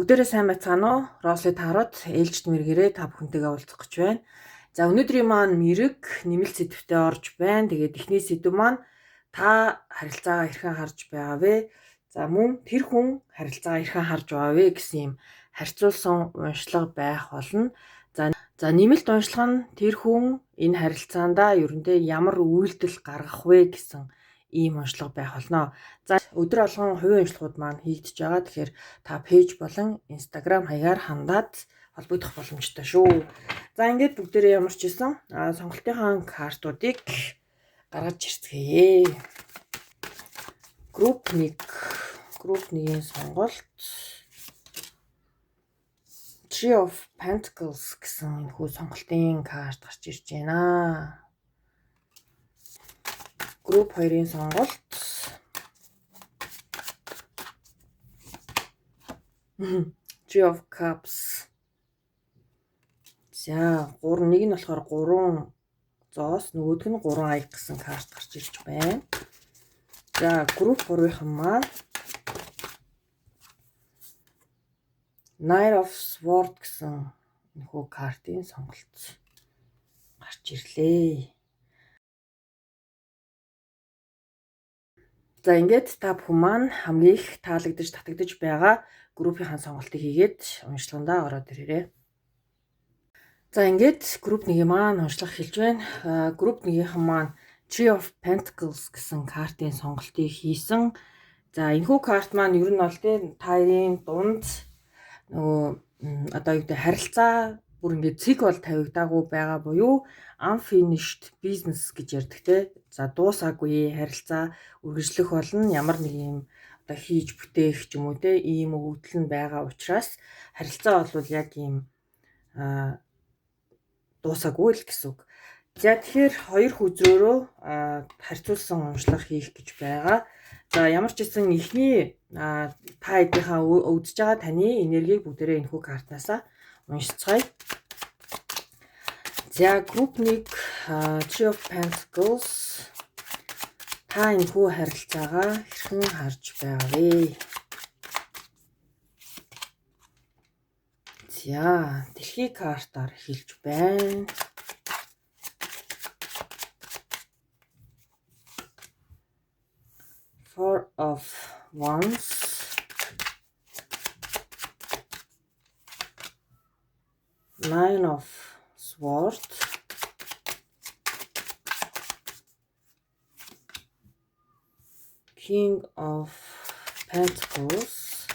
Бүгдээрээ сайн байцгаана уу? Росли таарууд ээлжид мэргээрээ та бүхэнтэйгээ уулзах гэж байна. За өнөөдрийн маань мэрэг нэмэлт сэдвтэй орж байна. Тэгээд эхний сэдв маань та харилцаагаа хэрхэн харж байгаа вэ? За мөн тэр хүн харилцаагаа хэрхэн харж байгаа вэ гэсэн юм харьцуулсан уншлага байх болно. За нэмэлт уншлага нь тэр хүн энэ харилцаандаа ерөндөө ямар үйлдэл гаргах вэ гэсэн ийм уншлага байх болно. За өдөр болгон хувийн уншлагууд маань хийгдэж байгаа. Тэгэхээр та пэйж болон Instagram хаягаар хандаад холбогдох боломжтой шүү. За ингээд бүгдээрээ ямар ч байсан сонголтынхаа картуудыг гаргаж ирцгээе. Групп 1-ийн сонголт Three of Pentacles гэсэн энэхүү сонголтын карт гарч ирж байна. Групп 2-ийн сонголт Three of Cups. За 3 нь болохоор 3 зоос, нөгөөх нь 3 аяг гэсэн карт гарч ирж байна. За групп 3-ийн маань Knight of Swords гэсэн энэхүү картын сонголт гарч ирлээ. За ингээд та бүхэн маань хамгийн их таалагдж татагдж байгаа группийн сонголтыг хийгээд уншлагандаа ороод ирээрэй. За ингээд групп 1-ийн маань уншлах хэлж байна. Групп 1-ийн маань Three of Pentacles гэсэн картын сонголтыг хийсэн. За энэхүү карт маань ер нь бол таарийн дунд нөгөө харилцаа бүр ингээд цикл тавигдаагүй байгаа буюу unfinished business гэж ярьдаг те. За дуусаагүй харилцаа үргэлжлэх болно. Ямар нэг юм хийж бүтээх ч юм уу те ийм өгөгдөл нь байгаа учраас харилцаа бол яг ийм дуусаагүй л гэсэн үг. За тэгэхээр хоёр хүзрөөрөө харьцуулсан уншлага хийх гэж байгаа. За ямар ч гэсэн эхний та эднийхээ өгдөж байгаа таны энергийг бүгдээрээ энэхүү картнаас уншицгаая. За групп 1 Three of Pentacles та энэхүү харилцаагаа хэрхэн харж байгаа вэ? За дэлхий картаар хэлж байна. Four of Wands, Nine of Swords, King of Pentacles,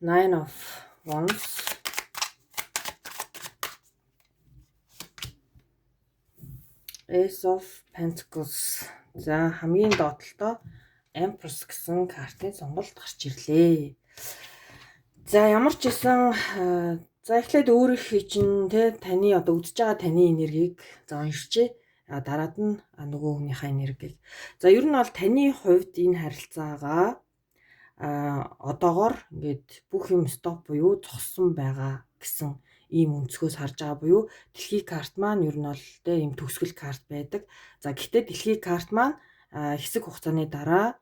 Nine of Wands, Ace of Pentacles. За хамгийн доотлолтоо Empress гэсэн картын сонголт гарч ирлээ. За ямар ч байсан за эхлээд өөрийнхөө чинь таны өгдөж байгаа таны энергийг уншчээ. Дараад нь нөгөө хүнийхээ энергийг. За ер нь бол таны хувьд энэ харилцаагаа одоогоор ингээд бүх юм стоп буюу зогссон байгаа гэсэн ийм өнцгөөс харж байгаа буюу дэлхий карт маань ер нь бол ийм төгсгөл карт байдаг. За гэхдээ дэлхий карт маань хэсэг хугацааны дараа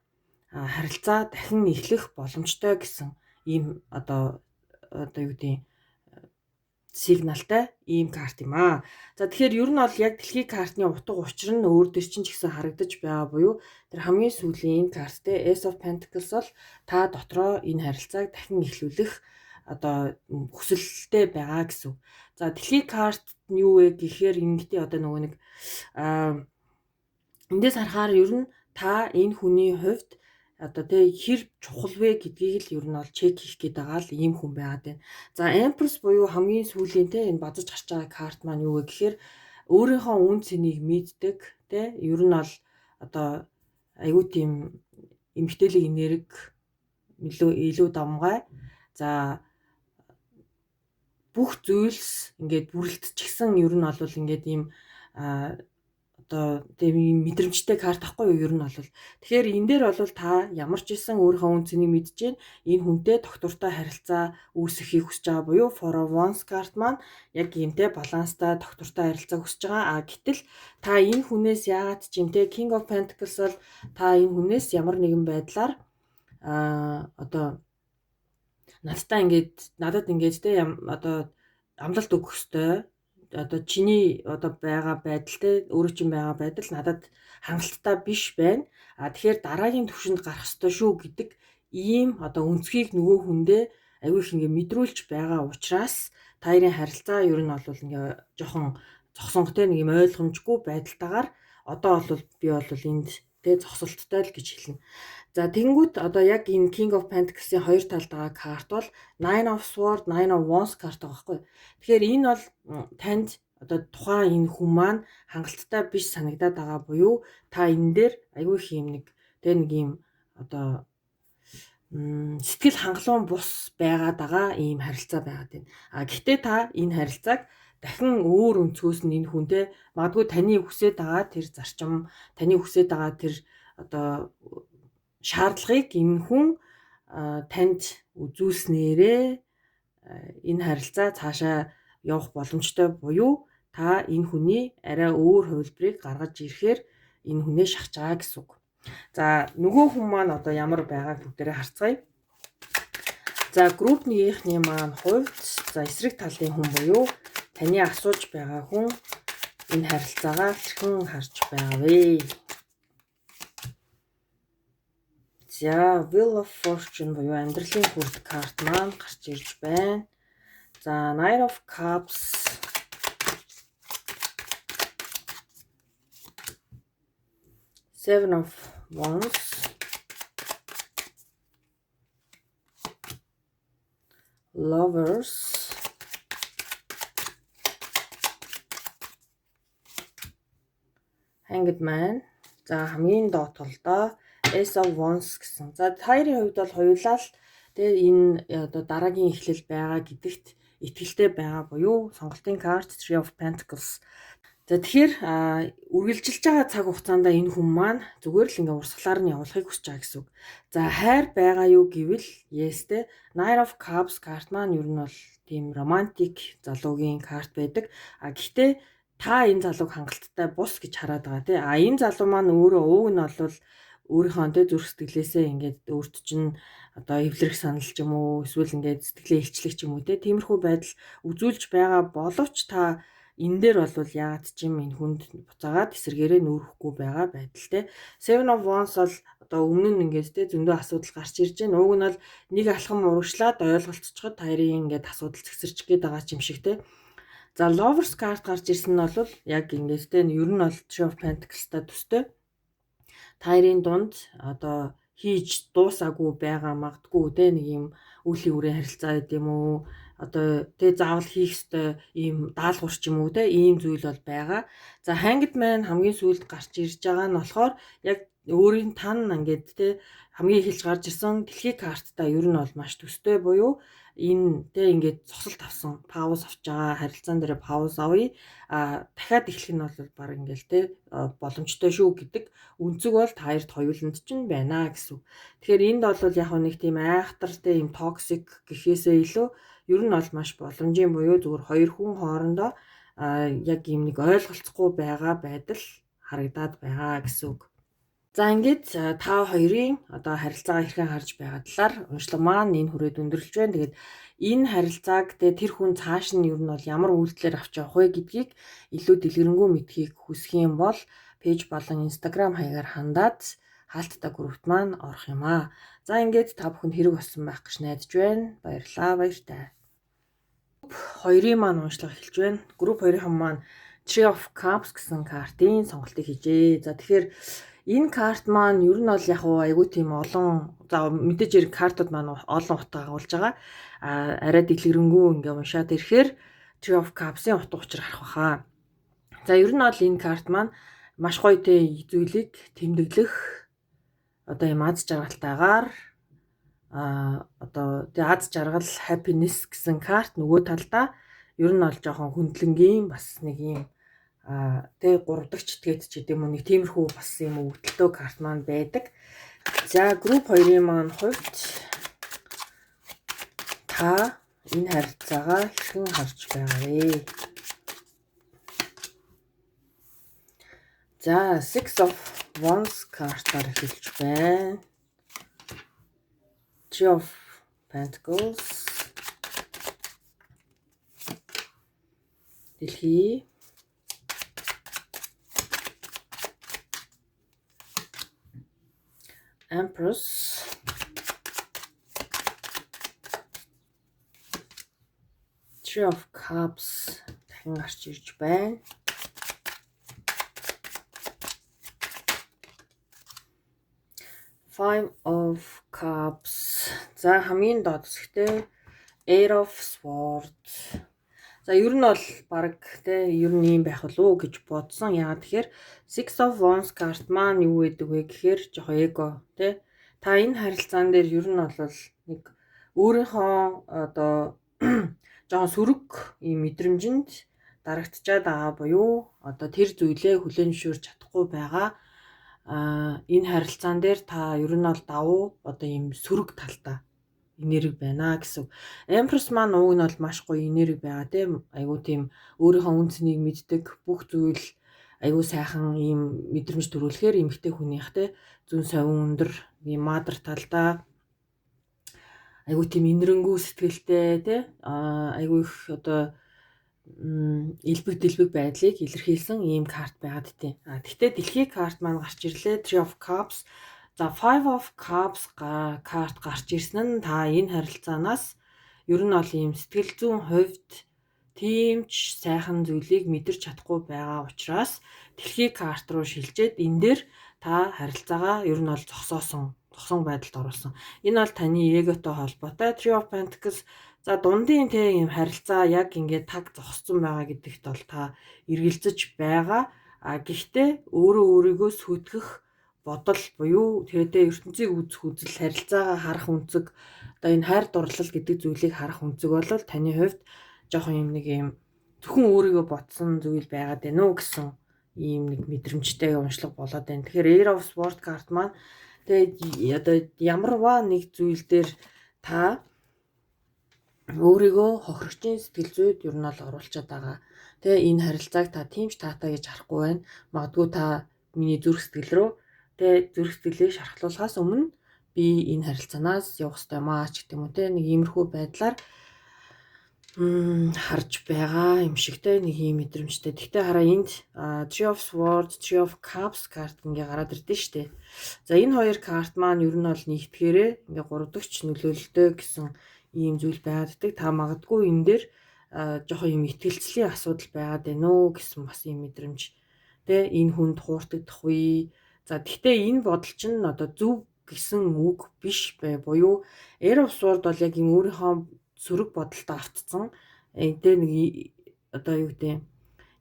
харилцаа дахин эхлэх боломжтой гэсэн ийм юу гэдэг сигналтай ийм карт юм аа. За тэгэхээр ер нь бол яг дэлхий картны утга учир нь өөр дөр чинь ч гэсэн харагдаж байгаа буюу тэр хамгийн сүүлийн энэ карттэй Ace of Pentacles бол та дотроо энэ харилцааг дахин эхлүүлэх хүсэлтэй байгаа гэсэн. За дэлхий карт нь юу вэ гэхээр ингэдэй нөгөө нэг эндээс харахаар ер нь та энэ хүний хувьд хэр чухал вэ гэдгийг л ер нь бол чек хийх гээд байгаа л ийм хүн байгаад байна. За Empress буюу хамгийн сүүлийн энэ базаж гарч байгаа карт маань юу вэ гэхээр өөрийнхөө үн цэнийг мэддэг ер нь бол айгүй тийм эмгтээлийн энерги илүү давмгай. За бүх зүйлс ингээд бүрэлдэчихсэн ер нь бол ингээд ийм тийм мэдрэмжтэй карт ахгүй юу ер нь бол. Тэгэхээр энэ дээр бол та ямар ч исэн өөрийнхөө үн цэнийг мэдж гин энэ хүнтэй тогтвортой харилцаа үүсгэхийг хүсэж байгаа буюу Four of Wands карт маань яг иймтэй баланстай тогтвортой харилцаа хүсэж байгаа. Гэтэл та энэ хүнээс яагаад ч юмтэй King of Pentacles бол та энэ хүнээс ямар нэгэн байдлаар одоо надад ингээд те одоо амлалт өгөх ёстой. Одоо чиний одоо байгаа байдал те өөрөө чинь байгаа байдал надад хангалттай биш байна. Тэгэхээр дараагийн түвшинд гарах ёстой шүү гэдэг ийм одоо өнцгийг нөгөө хүндээ аюу их ингээ мэдрүүлж байгаа учраас та хоёрын харилцаа ер нь бол ингээ жоохон зогсонготой нэг юм ойлгомжгүй байдалтайгаар одоо бол би бол энд тэ зогсолттой л гэж хэлнэ. За тэнгүүт одоо яг энэ King of Pentacles-ийн хоёр талд байгаа карт бол Nine of Swords, Nine of Wands карт байгаа байхгүй. Тэгэхээр энэ бол танд одоо тухайн энэ хүн маань хангалттай биш санагдаад байгаа буюу та энэ дээр аюу их юм нэг тэ нэг юм одоо сэтгэл хангалуун бус байгаад байгаа ийм харилцаа байгаад байна. Гэхдээ та энэ харилцааг дахин өөр өнцгөөс нь энэ хүнтэй магадгүй таны хүсэж байгаа тэр зарчим, таны хүсэж байгаа тэр одоо шаардлагыг энэ хүн танд үзүүлснээрээ энэ харилцаа цаашаа явах боломжтой буюу та энэ хүний арай өөр хувилбарыг гаргаж ирэхээр энэ хүнээ шахаж байгаа гэсэн үг. За нөгөө хүн маань одоо ямар байгааг бүгдээрээ харцгаая. За групп нэгийнхний маань хувьд за эсрэг талын хүн буюу таны асууж байгаа хүн энэ харилцаагаа хэрхэн харж байгаа вэ? За Wheel of Fortune буюу амьдралын хүрд карт маань гарч ирж байна. За Knight of Cups, Seven of Wands, Lovers, Hanged Man. За хамгийн доод толдоо Ace of Wands гэсэн. За хоёрын хувьд бол хоёулаа л тэгээ энэ одоо дараагийн эхлэл байгаа гэдэгт итгэлтэй байгаа буюу сонголтын карт Three of Pentacles. За тэгэхээр үргэлжилж байгаа цаг хугацаанд энэ хүн маань зүгээр л ингээ урсгалаар нь явуулахыг хүсэж байгаа гэсэн үг. За хайр байгаа юу гэвэл yes те Knight of Cups карт маань ер нь бол тийм романтик залуугийн карт байдаг. Гэхдээ та энэ залууг хангалттай бус гэж хараад байгаа тий. Энэ залуу маань өөрөө ууг нь бол өөрийнхөө тэ зүрх сэтгэлээсээ ингээд өөрт чинь одоо эвлэрэх санал ч юм уу эсвэл ингээд сэтгэлээ илчлэх ч юм уу тиймэрхүү байдал үзүүлж байгаа боловч та энэ дээр бол яагаад ч юм энэ хүнд буцаагаад эсэргээрээ нүүрэхгүй байгаа байдал те. Seven of Wands бол одоо өмнө нь ингээд те зөндөө асуудал гарч ирж байна. Ууг нь бол нэг алхам урагшлаад ойлголцоход хоёрын ингээд асуудал зэгсэрч гээд байгаа юм шиг те. За Lovers card гарч ирсэн нь бол яг ингээд те ер нь бол Three of Pentacles-тай төстэй. Хоёрын дунд одоо хийж дуусаагүй байгаа магадгүй те нэг юм үлийн үрийн харилцаа гэдэг юм уу одоо тэ заавал хийх ёстой ийм даалгавар ч юм уу те ийм зүйл бол байгаа. За Hanged Man хамгийн сүүлд гарч ирж байгаа нь болохоор яг өөрийн тань ингээд те хамгийн эхэлж гарч ирсэн дэлхий карттай ер нь бол маш төстэй буюу энэ тэ ингээд зогсолт авсан пауз авч байгаа харилцаан дээр пауз авъя дахиад эхлэх нь бол баг ингээл тэ боломжтой шүү гэдэг үнцэг бол та хоёрт хоёуланд ч байна гэсэн. Тэгэхээр энд бол яг нэг тийм айхтар тэ юм токсик гэхээсээ илүү ер нь бол маш боломжийн буюу зүгээр хоёр хүн хоорондоо яг юм нэг ойлголцохгүй байгаа байдал харагдаад байгаа гэсэн үг. За ингээд та хоёрын одоо харилцаагаа хэрхэн харж байгаа талаар уншлага маань энэ хүрээд өндөрлөж байна. Тэгээд энэ харилцааг тэр хүн цааш нь ер нь бол ямар үйлдэлээр авч явах вэ гэдгийг илүү дэлгэрэнгүй мэдхийг хүсэх юм бол пэйж болон Instagram хаягаар хандаад хаалттай группт маань орох юм аа. За ингээд та бүхэнд хэрэг болсон байх гэж найдаж байна. Баярлалаа, баяртай. Хоёрын маань уншлага эхэлж байна. Групп хоёрын маань Three of Cups гэсэн картын сонголтыг хийжээ. За тэгэхээр энэ карт маань ер нь бол яг айгүй тийм олон за мэдээж картууд маань олон утга агуулж байгаа. Арай дэлгэрэнгүй ингээ уншаад ирэхээр Three of Cups-ийн утга учир харах баха. За ер нь бол энэ карт маань маш гоё тэ зүйлийг тэмдэглэх одоо юм аз жаргалтайгаар одоо тэ аз жаргал happiness гэсэн карт нөгөө талдаа ер нь бол жоохон хөндлөнгийн бас нэг юм тэг 3 дахь читгээд ч гэдэм үү нэг тиймэрхүү бас юм өвдөлтөө карт маань байдаг. За групп 2-ын маань хувьд та энэ харилцаагаа хэрхэн харж байгаа вэ? За Six of Wands картаар эхэлж байна. Three of Pentacles. Дэлхий. Empress. Three of Cups дахин гарч ирж байна. Five of Cups. За хамгийн доод хэсэгтээ Eight of Swords. За ер нь бол баг те ер нь юм байх болов уу гэж бодсон. Яагаад тэгэхээр Six of Wands карт маань юу гэдэг вэ гэхээр жоохон эго те. Та энэ харилцаан дээр ер нь бол нэг өөрийнхөө одоо жоохон сүрэг ийм мэдрэмжинд дарагдчихад байгаа буюу одоо тэр зүйлээ хүлээн зөвшөөрч чадахгүй байгаа. Энэ харилцаан дээр та ер нь бол давуу одоо ийм сүрэг талтай энерги байна гэсэн. Empress маань уг нь бол маш гоё энерги байгаа тийм. Айгуу тийм өөрийнхөө үнцнийг мэддэг бүх зүйл айгуу сайхан ийм мэдрэмж төрүүлэхээр эмэгтэй хүнийх те зүүн совин өндөр ийм мадар талдаа айгуу тийм инэрэнгүү сэтгэлтэй те айгуу их одоо элбэг дэлбэг байдлыг илэрхийлсэн ийм карт байгаад тийм. Гэхдээ дэлхий карт маань гарч ирлээ. Three of Cups. За Five of Cups карт гарч ирсэн нь та энэ харилцаанаас ер нь бол ийм сэтгэл зүйн хувьд тиймч сайхан зүйлийг мэдэрч чадахгүй байгаа учраас дэлхий карт руу шилжээд энэ дээр та харилцаагаа ер нь бол зогсоосон байдалд оруулсан. Энэ бол таны эготой холбоотой. Three of Pentacles. За дундын тийм харилцаа яг ингээд таг зогссон байгаа гэдэгт бол та эргэлзэж байгаа. Гэхдээ өөрөө өөрийгөө сүтгэх бодол буюу тэгээд ертөнцийг үзэх үзэл, харилцаагаа харах үнцэг, одоо энэ хайр дурлал гэдэг зүйлийг харах үнцэг бол таны хувьд жоохон юм нэг юм зөвхөн өөрийгөө ботсон зүйл байгаад байна уу гэсэн ийм нэг мэдрэмжтэй уншлага болоод байна. Тэгэхээр Eight of Swords карт маань тэгээд одоо ямарваа нэг зүйл дээр та өөрийгөө хохирогчийн сэтгэл зүйд ер нь бол оруулчаад байгаа. Тэгээ энэ харилцааг та тиймч таатай гэж харахгүй байна. Магадгүй та миний зүрх сэтгэл рүү тэгээ зүрх сэтгэлийг шархлуулахаас өмнө би энэ харилцаанаас явах ёстой маа ч гэдэг юм уу те нэг иймэрхүү байдлаар харж байгаа юм шигтэй нэг юм мэдрэмжтэй. Гэхдээ хараа энд Three of Swords, Three of Cups карт ингээ гараад ирдэ штэ. За энэ хоёр карт маань ер нь бол нэгтгэхээрээ ингээ гуравдагч нөлөөлөлтөө гэсэн ийм зүйл байгааддаг. Та магадгүй энэ дээр жоохон юм итгэлцлийн асуудал байгаад байна уу гэсэн бас ийм мэдрэмж. Тэ энэ хүнд хууртагдах үе. За гэхдээ энэ бодол чинь одоо зөв гэсэн үг биш бай. Буюу Eight of Swords бол яг юм өөрийнхөө сөрөг бодолтой автцсан. Тэ нэг одоо юу гэдэг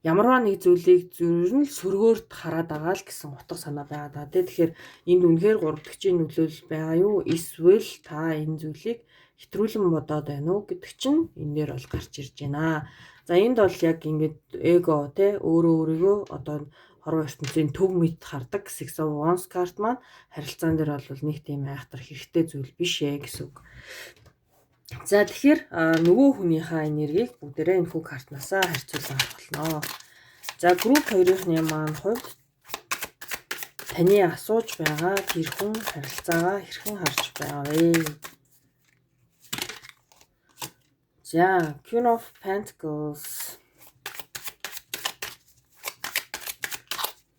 ямарваа нэг зүйлийг зөвхөн л сөргөөрт хараад байгаа л гэсэн утга санаа байгаа даа. Тэгэхээр энд үнэхээр гуравдагчийн нөлөөлөл байгаа юу? Эсвэл та энэ зүйлийг хэтрүүлэн бодоод байна уу гэдэг чинь энэ дээр бол гарч ирж байна. За энд бол яг ингээд эго те өөрийгөө одоо хорвоо ертөнцийн төв мэд хардаг Six of Wands карт маань харилцаан дээр бол нэг тийм айхтар хэрэгтэй зүйл биш ээ гэсэн үг. За тэгэхээр нөгөө хүнийхээ энергийг бүгдээрээ энэ хүү картнасаа харьцуулан болно. За групп хоёрын маань хувьд таны асууж байгаа тэр хүн харилцаагаа хэрхэн харж байгаа вэ? За Queen of Pentacles.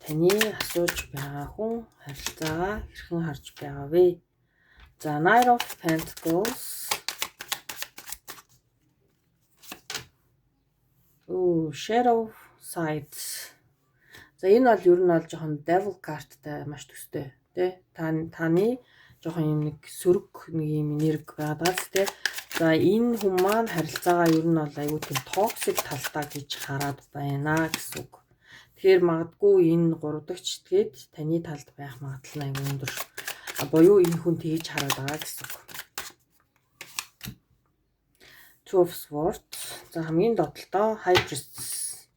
Таны асууж байгаа хүн харилцаагаа хэрхэн харж байгаа вэ? За Knight of Pentacles. Shadow Sides. За энэ бол ер нь бол жоохон Devil карттай маш төстэй тий. Таны жоохон юм нэг сөрөг нэг юм энерги байгаад тий. За энэ хүн маань харилцаагаа ер нь бол аюу тийм токсик талтай гэж хараад байна гэсэн үг. Тэгэхээр магадгүй энэ гуравдагч тэгээд таны талд байх магадлал нь аюу өндөр. Буюу энэ хүн тэгж хараад байгаа гэсэн үг. Two of Swords. За хамгийн доотлоо High Priestess.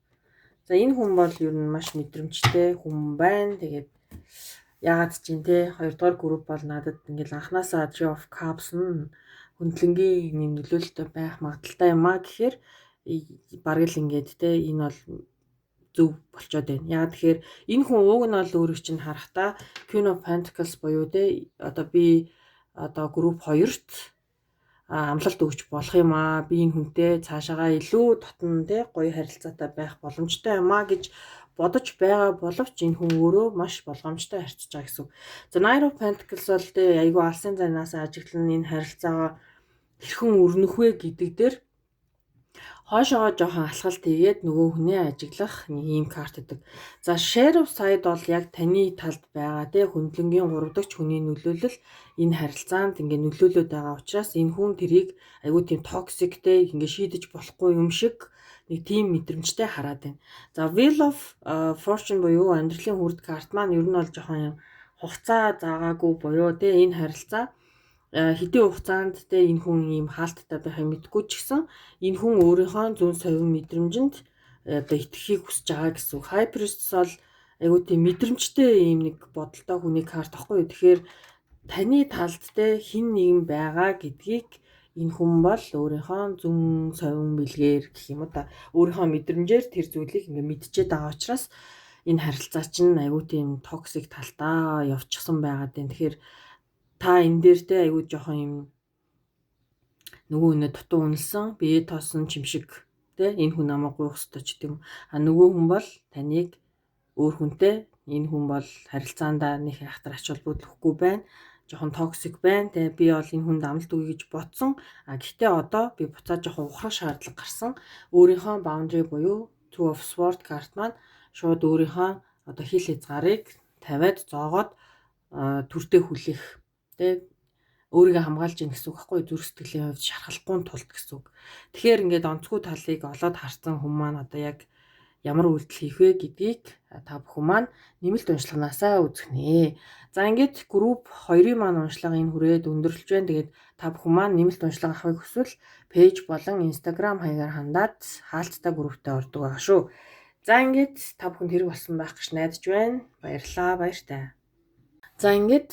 За энэ хүн бол ер нь маш мэдрэмжтэй хүн байна. Тэгээд яагаад ч юм те хоёрдугаар групп бол надад ингээл анханасаа Three of Cups нь хөндлөнгийн нөлөөлөлтөй байх магадaltaй юм а гэхээр бараг л ингээд те энэ бол зөв болчоод байна. Яагаад тэгэхээр энэ хүн ууг нь бол өөрийг чинь харахтаа Queen of Pentacles буюу те одоо би одоо групп 2-т амлалт өгч болох юм аа. Би энэ хүнтэй цаашаагаа илүү дотн те гоё харилцаатай байх боломжтой юм аа гэж бодож байгаа боловч энэ хүн өөрөө маш болгоомжтой харьцаж байгаа гэсэн. За Knight of Pentacles бол те айгүй алсын занаас ажиглан энэ харилцаагаа хэрхэн өрнөх вэ гэдэг дээр хоошоогоо жоохон алхалт хийгээд нөгөө хүнээ ажиглах нэг ийм карт гэдэг. За Share of Side бол яг таны талд байгаа те хөндлөнгийн 3 дахь хүний нөлөөлөл энэ харилцаанд ингээ нөлөөлөд байгаа учраас энэ хүн тэрийг айгүй тийм токсик те ингээ шийдэж болохгүй юм шиг нэг тийм мэдрэмжтэй хараад байна. За Wheel of Fortune буюу амьдралын хүрд карт маань ер нь бол жоохон хугацаа заагаагүй буюу те энэ харилцаа хэдийн хугацаанд те энэ хүн ийм хаалттай байхыг мэдгүй ч гэсэн энэ хүн өөрийнхөө зүн совин мэдрэмжинд одоо итгэхийг хүсэж байгаа гэсэн. High Priestess бол айгүй тийм мэдрэмжтэй ийм нэг бодолтой хүний карт ахгүй юу. Тэгэхээр таны талд те хэн нэгэн байгаа гэдгийг энэ хүн бол өөрийнхөө зүн совин бэлгээр гэх юм уу та өөрийнхөө мэдрэмжээр тэр зүйлийг ингээ мэдчихээд байгаа учраас энэ харилцаа чинь айгүй тийм токсик талтаа явчихсан байгаад байна. Тэгэхээр та энэ дээр те айгүй жоохон юм нөгөө үнэ дутуу үнэлсэн бие тоосон чимшиг те энэ хүн намайг гуйх ёстой ч гэдэм. Нөгөө хүн бол таныг өөр хүнтэй энэ хүн бол харилцаандаа нэг айхтар ач холбогдлохгүй байна. Жоохон токсик байна те би бол энэ хүнд амлалт өгье гэж бодсон. Гэхдээ одоо би буцаад жоохон ухрах шаардлага гарсан. Өөрийнхөө boundary буюу Two of Swords карт маань шууд өөрийнхөө одоо хил хязгаарыг тавиад зоогоод түртээ хүлээх тэ өөрийгөө хамгаалж ийн гэсэн үг байхгүй зүрх сэтгэлийн хувьд шархалахгүй тулд гэсэн үг. Тэгэхээр ингээд онцгүй талыг олоод харсан хүмүүс маань одоо яг ямар үйлдэл хийх вэ гэдгийг та бүхэн маань нэмэлт уншлаганаасаа үзэх нэ. За ингээд групп 2-ын маань уншлага энэ хүрээд өндөрлөж байна. Тэгээд та бүхэн маань нэмэлт уншлага авахыг хүсвэл пэйж болон Instagram хаягаар хандаад хаалттай групптэй ордог байгаа шүү. За ингээд та бүхэнд хэрэг болсон байх гэж найдаж байна. Баярлалаа, баяртай. За ингээд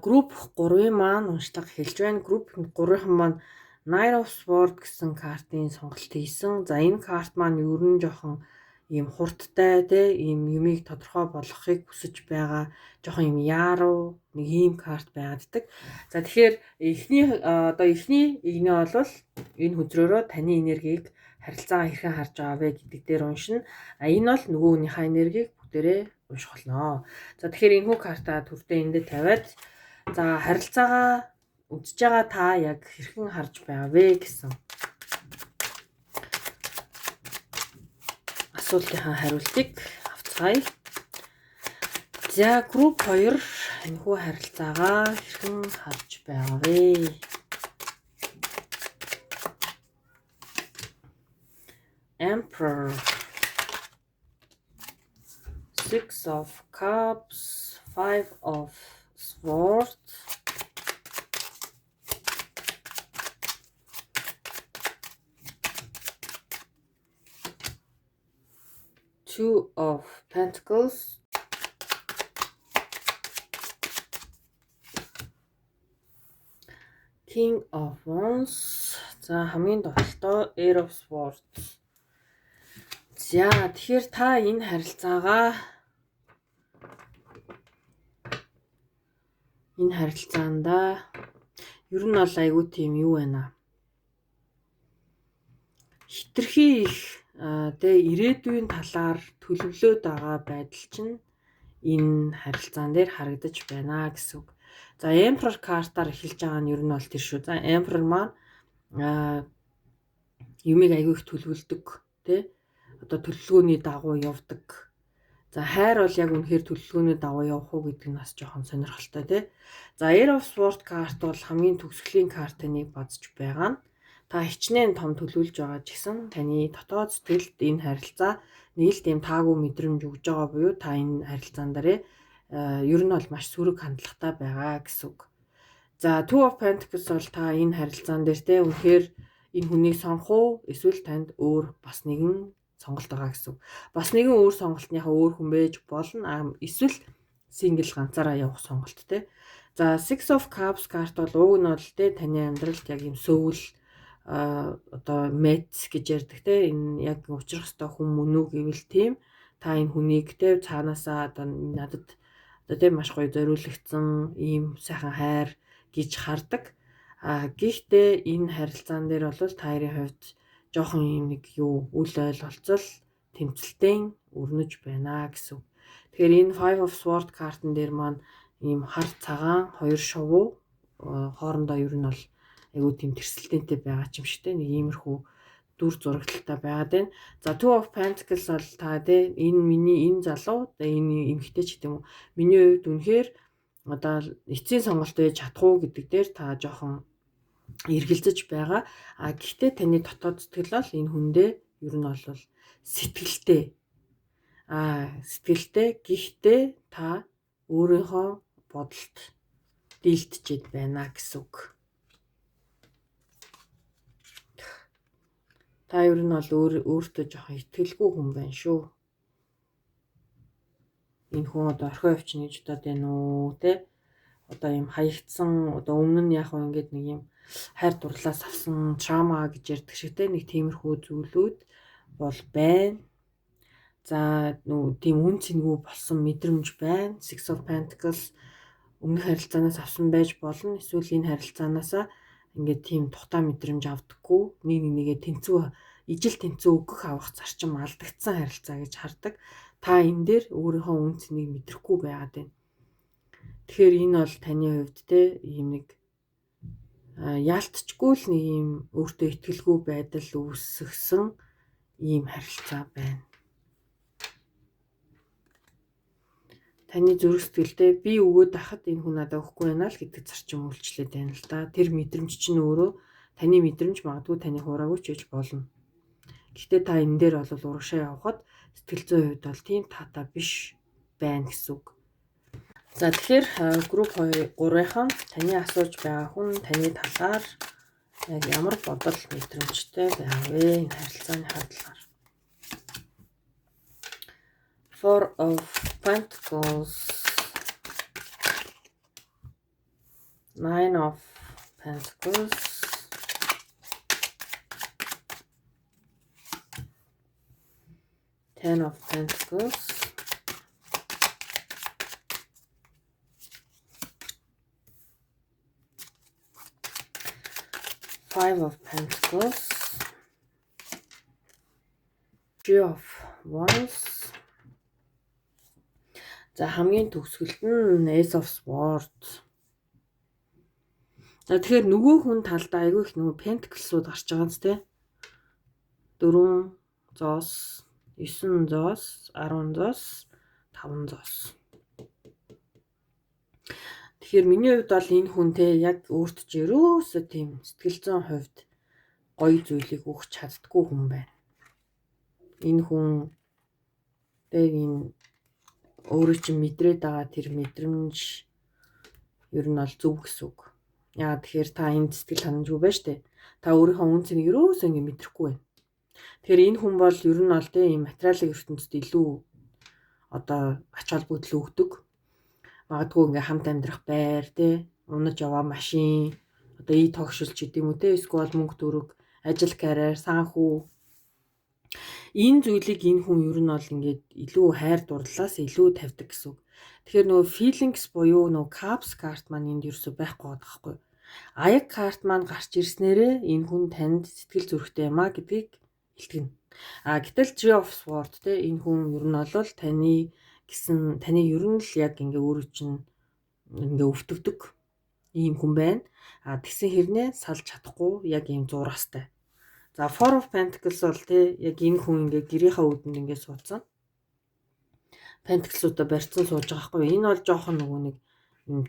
групп 3-ын маань уншлага хэлж байна. Групп 3-ын маань Knight of Swords гэсэн картын сонголт хийсэн. За энэ карт маань ер нь жоохон ийм хурдтай те ийм юмыг тодорхой болгохыг хүсэж байгаа жоохон ийм яруу нэг ийм карт байгааддаг. За тэгэхээр эхний игнэ бол энэ хүзрөөрөө таны энергийг харилцаагаа хэрхэн харж байгаа вэ гэдэг дээр уншина. Энэ бол нөгөө хүнийхээ энергийг бүгдээрээ унших болно. За тэгэхээр энэ хүү карта түрдээ эндээ тавиад за харилцаагаа үзэж байгаа та яг хэрхэн харж байгаа вэ гэсэн асуултынхаа хариултыг авцгаая. За групп 2 энэ хүү харилцаагаа хэрхэн харж байгаа вэ? Emperor, 6 of Cups, 5 of Swords, Two of Pentacles, King of Wands, за хамгийн доотлоо Ace of Swords. За тэгэхээр та энэ харилцаанд ер нь бол айгүй тийм юу байна. Хитрхи их ирээдүйн талаар төлөвлөөд байгаа байдал чинь энэ харилцаан дээр харагдаж байна гэсэн үг. За Emperor картаар эхэлж байгаа нь ер нь бол тэр шүү. За Emperor маань юмыг айгүй их төлөвлөдөг тий одоо төлөвлөгөөний дагуу явдаг. За хайр бол яг үнэхээр төлөвлөгөөний дагуу явах уу гэдэг нь бас жоохон сонирхолтой тий. За Ace of Swords карт бол хамгийн төгсгөлийн картыг бодож байгаа нь та хичнээн том төлөвлөж байгаа ч гэсэн таны дотоод сэтгэлд энэ харилцаа нэг л тийм таагүй мэдрэмж өгж байгаа буюу та энэ харилцаан дээр ер нь бол маш сөрөг хандлагатай байгаа гэсэн үг. За Two of Pentacles бол та энэ харилцаан дээр те үнэхээр энэ хүнийг сонгох уу эсвэл танд өөр бас нэгэн сонголт байгаа гэсэн үг. Бас нэгэн өөр сонголтныхаа өөр хүн байж болно. Эсвэл сингл ганцаараа явах сонголт те. За Six of Cups карт бол уг нь бол те таны амьдралд яг юм сөүл одоо мэц гэж ярьдаг те энэ яг учрах ёстой хүн мөн үү гэвэл тийм та энэ хүнийг те цаанаасаа одоо надад одоо те маш гоё зориулагдсан ийм сайхан хайр гэж хардаг. Гэхдээ энэ харилцаан дээр бол та хоёрын хувьд жоохон юм нэг үл ойлголцол тэмцэлтэй өрнөж байна гэсэн. Тэгэхээр энэ Five of Swords картн дээр маань ийм хар цагаан хоёр шувуу хоорондоо ер нь бол айгүй тийм тэрсэлтэнтэй байгаа ч юм шиг те, нэг иймэрхүү дүр зурагталтай байгаад байна. За Two of Pentacles бол та те энэ залуу энэ эмэгтэй ч гэдэг юм уу, миний хувьд үнэхээр одоо эцсийн сонголт байж чадах уу гэдэг дээр та жоохон эргэлзэж байгаа. Гэхдээ таны дотоод сэтгэл бол энэ хүндээ ер нь бол сэтгэлтэй. Сэтгэлтэй, гэхдээ та өөрийнхөө бодолд дийлтчихэд байна гэсэн үг. Та ер нь бол өөртөө жоохон итгэлгүй хүн байна шүү. Энэ хүн одоо орхио явчихна гэж бодоод байна уу те? Одоо юм хаягдсан, одоо өмнө нь яг ингээд нэг юм хайр дурлалаас авсан трама гэж ярьдаг шиг те, нэг тиймэрхүү зүйлүүд бол байна. За тийм үн цэнгүй болсон мэдрэмж байна. Six of Pentacles өмнөх харилцаанаас авсан байж болно. Эсвэл энэ харилцаанаасаа ингээд тийм тухтай мэдрэмж авдаггүй, нэгээ ижил тэнцүү өгөх авах зарчим алдагдсан харилцаа гэж хардаг. Та энэ дээр өөрийнхөө үн цэнийг мэдрэхгүй байгаад байна. Тэгэхээр энэ бол таны хувьд те ийм нэг яалтчгүй л нэг ийм өөртөө итгэлгүй байдал үүсгэсэн ийм харилцаа байна. Таны зүрх сэтгэлдээ би өгөөд байхад энэ хүн надад өгөхгүй байна л гэдэг зарчим үйлчлээд байна л да. Тэр мэдрэмж чинь өөрөө таны мэдрэмж магадгүй таны хураагүй ч гэж болно. Гэхдээ та энэ дээр бол урагшаа явахад сэтгэл зүйн хувьд бол тийм таатай биш байна гэсэн үг. За тэгэхээр групп 3-ын таны асууж байгаа хүн таны талаар яг ямар бодол мэдрэмжтэй байв вэ энэ харилцааны хадлаар. Four of Pentacles, Nine of Pentacles, Ten of Pentacles, Five of Pentacles, Three of Wands. За хамгийн төгсгөлд нь Ace of Swords. За тэгэхээр нөгөө хүн талдаа айгүй их нөгөө Pentacles-ууд гарч байгаа юм тест. 4 зоос, 9 зоос, 10 зоос, 5 зоос. Тэгэхээр миний хувьд бол энэ хүн те яг өөрт ч ерөөсөө тийм сэтгэл зүйн хувьд гоё зүйлийг өгч чаддгүй хүн байна. Энэ хүн энэ өөрөө чинь мэдрээд байгаа тэр мэдрэмж ер нь бол зөв гэсэн үг. Тэгэхээр та энэ сэтгэл ханамжгүй байна штэ. Та өөрийнхөө үн цэнийг ерөөсөө ингэ мэдрэхгүй байна. Тэгэхээр энэ хүн бол ер нь бол тийм материалын ертөнцид илүү одоо ач холбогдол өгдөг. Магадгүй ингээ хамт амьдрах байр те, унаж яваа машин, одоо тогшилч гэдэг юм уу те, эсвэл мөнгө төгрөг, ажил карьер, санхүү. Энэ зүйлийг энэ хүн ер нь бол ингээд илүү хайр дурлалаас илүү тавьдаг гэсэн үг. Тэгэхээр нөгөө feelings буюу нөгөө cups карт маань энд ерөөсөй байхгүй байгаа байхгүй. Аяг карт маань гарч ирснээрээ энэ хүн танд сэтгэл зүрэхтэй юм а гэдгийг илтгэнэ. Гэтэл Three of Swords те энэ хүн ер нь бол таны ер нь л яг ингээ өөрөө чинь ингээ өвтгдөг ийм хүн байна. Тэгсэн хэрнээ салж чадахгүй яг ийм зураастай. За Four of Pentacles бол те яг энэ хүн ингээ гэрийнхаа үүдэнд ингээ суудсан. Pentacles-уудаа барьцсан сууж байгаа байхгүй. Энэ бол жоохон нөгөө нэг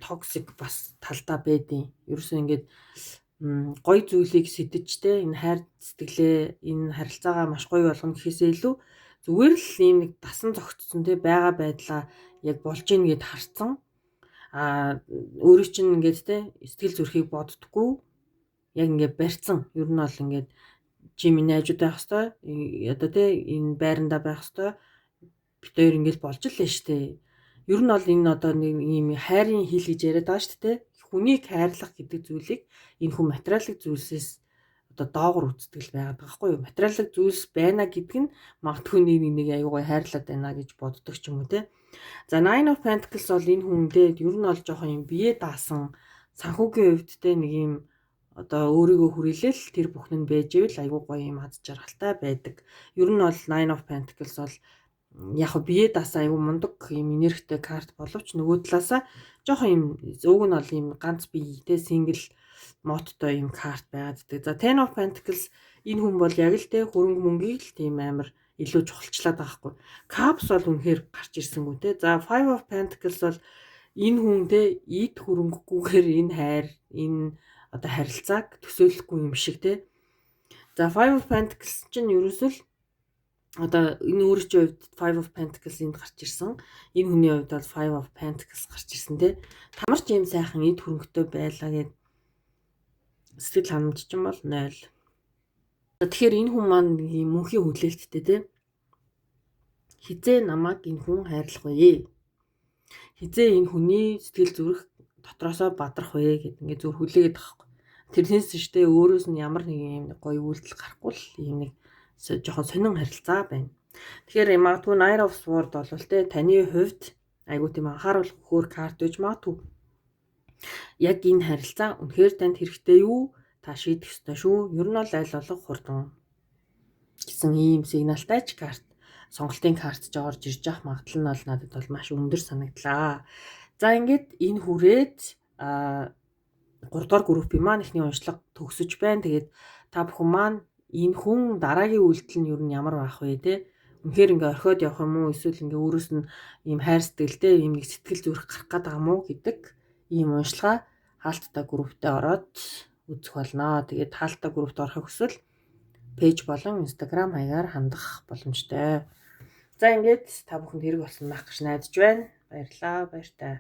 токсик бас талдаа байдیں۔ Ерөөсөө ингээд гоё зүйлийг сэтэж те энэ хайр сэтгэлээ энэ харилцаагаа маш гоё болгоно гэхээсээ илүү зүгээр л ийм нэг дасан зогтсон те байгаа байдлаа яг болж ийн гэд харцсан. Өөрөө чинь ингээд те сэтгэл зүрхийг боддггүй яг ингээд барьцсан. Ер нь бол ингээд чи миний хажууд байх хэвээр одоо те энэ байранда байх хэвээр бид хоёр ингээд болж л лээ штэ. Ер нь бол энэ одоо нэг ийм хайрын хил гэж яриад байгаа штэ те. Хүнийг хайрлах гэдэг зүйлийг энэ хүн материалын зүйлсээс одоо доогор үздэг байгаад байгаа байхгүй юу? Материалын зүйлс байна гэдэг нь магадгүй нэг аюугай хайрлаад байна гэж боддог ч юм уу те. За Nine of Pentacles бол энэ хүн те ер нь бол жоохон юм бие даасан санхүүгийн хувьд те нэг юм одоо өөрийгөө хүрээлэл тэр бүхэн нь байж ивэл айгүй гоё юм аз жаргалтай байдаг. Ер нь бол Nine of Pentacles бол яг хөө бие даасаа айгүй мундаг юм энергитэй карт боловч нөгөө талаасаа жоохон юм өөг нь бол юм ганц биетэй сингл моттой юм карт байгаад байдаг. За Ten of Pentacles энэ хүн бол яг л те хөрөнгө мөнгийг л тийм амар илүү чухалчлаад байгаа хгүй. Cups бол үнэхээр гарч ирсэнгүй те. За Five of Pentacles бол энэ хүн те эд хөрөнгөгүйгээр энэ хайр энэ одоо харилцааг төсөөлөхгүй юм шиг те. За Five of Pentacles чинь ерөөсөө л одоо энэ өөрийн хувьд Five of Pentacles энд гарч ирсэн. Энэ хүний хувьд бол Five of Pentacles гарч ирсэн те. Тамарч юм сайхан эд хөрөнгөтэй байлаа гэд сэтгэл ханамж ч юм бол 0. Тэгэхээр энэ хүн маань мөнхийн хүлээлттэй те. Хизээ намайг энэ хүн хайрлах вэ? Хизээ энэ хүний сэтгэл зүрх дотроосоо бадрах вэ гэд ингээ зөв хүлээгээд байгаа. Тэрнээс ч те өөрөөс нь ямар нэг юм гоё үйлдэл гарахгүй л юм нэг жоохон сонин харилцаа байна. Тэгэхээр магадгүй Nine of Swords бол те таны хувьд айгуу тийм анхааруул хөөр карт гэж магадгүй. Яг энэ харилцаа үнэхээр танд хэрэгтэй юу? Та шийдэх ёстой шүү. Ер нь бол аль болох хурдан гэсэн ийм сигналтай ч карт сонголтын карт ч орж ирж явах магадлал нь бол надад бол маш өндөр санагдлаа. За ингээд энэ хүрээд 3 дугаар группийн маань ихний уншлага төгсөж байна. Тэгээд та бүхэн маань энэ хүн дараагийн үйлдэл нь ер нь ямар байх вэ те? Үнэхээр ингээ орхиод явах юм уу? Эсвэл ингээ өөрөөс нь ийм хайр сэтгэлтэй ийм нэг сэтгэл зүрх гарах гээд байгаа мó гэдэг ийм уншлага хаалттай групптэй ороод үзэх болно. Тэгээд хаалттай группт орохыг хүсвэл пэйж болон Instagram хаягаар хандах боломжтой. За ингээд та бүхэнд хэрэг болсон байх гэж найдаж байна. Баярлалаа, баяртай.